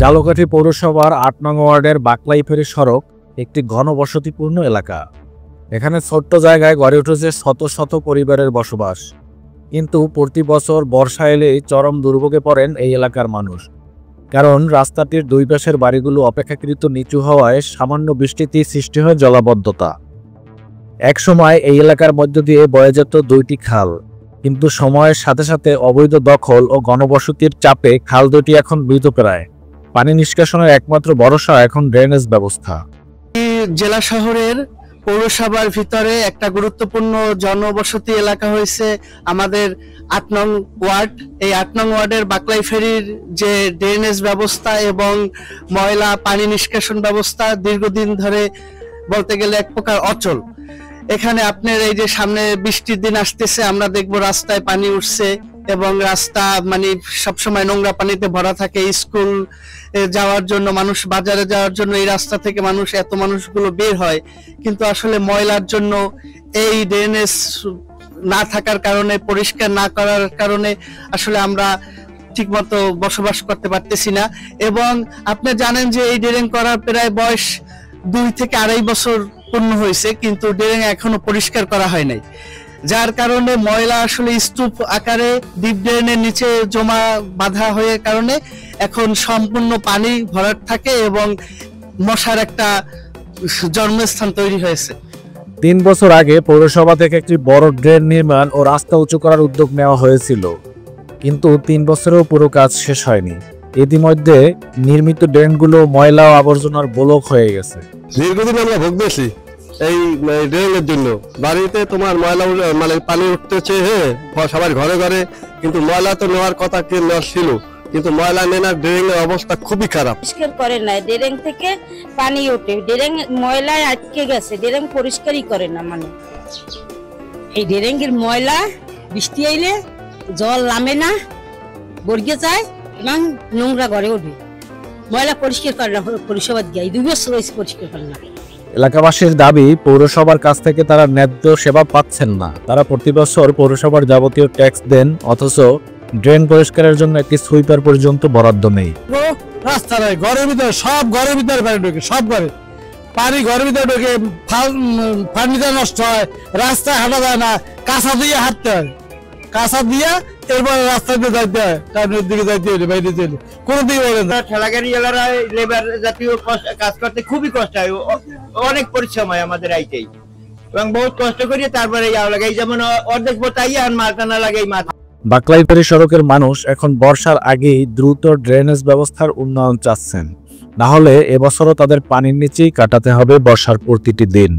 ঝালকাঠি পৌরসভার ৮ নং ওয়ার্ডের বাকলাইফেরি সড়ক একটি ঘনবসতিপূর্ণ এলাকা। এখানে ছোট্ট জায়গায় গড়ে উঠেছে শত শত পরিবারের বসবাস, কিন্তু প্রতি বছর বর্ষা এলেই চরম দুর্ভোগে পড়েন এই এলাকার মানুষ। কারণ রাস্তাটির দুই পাশের বাড়িগুলো অপেক্ষাকৃত নিচু হওয়ায় সামান্য বৃষ্টিতেই সৃষ্টি হয় জলাবদ্ধতা। একসময় এই এলাকার মধ্য দিয়ে বয়ে যেত দুইটি খাল, কিন্তু সময়ের সাথে সাথে অবৈধ দখল ও ঘনবসতির চাপে খাল দুটি এখন মৃতপ্রায়। পানি নিষ্কাশনের একমাত্র ভরসা এখন ড্রেনেজ ব্যবস্থা। জেলা শহরের পৌরসভার ভিতরে একটা গুরুত্বপূর্ণ জনবসতি এলাকা হয়েছে আমাদের ৮ নং ওয়ার্ড। এই ৮ নং ওয়ার্ডের বাকলাইফেরির যে ড্রেনেজ ব্যবস্থা এবং ময়লা পানি নিষ্কাশন ব্যবস্থা দীর্ঘদিন ধরে বলতে গেলে এক প্রকার অচল। এখানে আপনার এই যে সামনে বৃষ্টির দিন আসতেছে, আমরা দেখবো রাস্তায় পানি উঠছে এবং রাস্তা মানে সবসময় নোংরা পানিতে ভরা থাকে। স্কুল যাওয়ার জন্য, মানুষ বাজারে যাওয়ার জন্য এই রাস্তা থেকে এত মানুষগুলো বের হয়, কিন্তু আসলে ময়লার জন্য এই ড্রেনেজ না থাকার কারণে, পরিষ্কার না করার কারণে আসলে আমরা ঠিকমতো বসবাস করতে পারতেছি না। এবং আপনি জানেন যে এই ড্রেন করার প্রায় বয়স 2 থেকে 2.5 বছর পূর্ণ হয়েছে, কিন্তু ড্রেন এখনো পরিষ্কার করা হয় নাই, যার কারণে ময়লা আসলে স্তূপ আকারে ডিপ ড্রেনের নিচে জমা বাঁধা হয়ে কারণে এখন সম্পূর্ণ পানি ভরাট থাকে এবং মশার একটা জন্মস্থান তৈরি হয়েছে। 3 বছর আগে পৌরসভা থেকে একটি বড় ড্রেন নির্মাণ ও রাস্তা উঁচু করার উদ্যোগ নেওয়া হয়েছিল, কিন্তু 3 বছরেও পুরো কাজ শেষ হয়নি। ইতিমধ্যে নির্মিত ড্রেনগুলো ময়লা ও আবর্জনার ব্লক হয়ে গেছে। দীর্ঘদিন আমরা ভুগতেছি এই ড্রেনের জন্য। বাড়িতে তোমার ময়লা মানে পানি উঠতেছে, সবার ঘরে ঘরে, কিন্তু ময়লা তো নেওয়ার কথা কে নেওয়ার ছিল, কিন্তু ময়লা নেওয়ার ড্রেনের অবস্থা খুবই খারাপ। পরিষ্কার করে না, ড্রেন থেকে পানি ওঠে, ড্রেন ময়লায় আটকে গেছে, ড্রেন পরিষ্কারই করে না। মানে এই ড্রেনের ময়লা বৃষ্টি আইলে জল নামে না, গড়িয়ে যায় এবং নোংরা ঘরে ওঠে, ময়লা পরিষ্কার করে না। পৌরসভা দিয়ে 2 বছর হয়েছে পরিষ্কার করে না। এলাকাবাসীর দাবি, পৌরসভার কাছ থেকে তারা ন্যায্য সেবা পাচ্ছেন না। তারা প্রতি বছর পৌরসভার যাবতীয় ট্যাক্স দেন, অথচ ড্রেন পরিষ্কারের জন্য একটি সুইপার পর্যন্ত বরাদ্দ নেই। রাস্তা নাই, ঘরের ভিতরে সব, ঘরের ভিতরে পানি ঢোকে, সব ঘরে পানি, ঘরের ভিতরে ঢোকে, পানিটা নষ্ট হয়, রাস্তায় হাঁটা যায় না, কাঁচা দিয়ে হাঁটতে হয়, কাঁচা দিয়ে এরপরে রাস্তা দিয়ে যাইতে হয়, টাউনের দিকে যাইতে হলে, বাইরে যেতে কোনো দিকে বলেন না। ঠেলাগাড়ি এলারা লেবার জাতীয় কাজ করতে খুবই কষ্ট হয়, অনেক পরিশ্রম হয় আমাদের আইতেই, এবং বহুত কষ্ট করি তারপরে লাগাই, যেমন অর্ধেক বোতাই আর মাথানা লাগাই মাথা। বাকলাইফেরি সড়কের মানুষ এখন বর্ষার আগেই দ্রুত ড্রেনেজ ব্যবস্থার উন্নয়ন চাচ্ছেন, না হলে এবছরও তাদের পানির নিচেই কাটাতে হবে বর্ষার প্রতিটি দিন।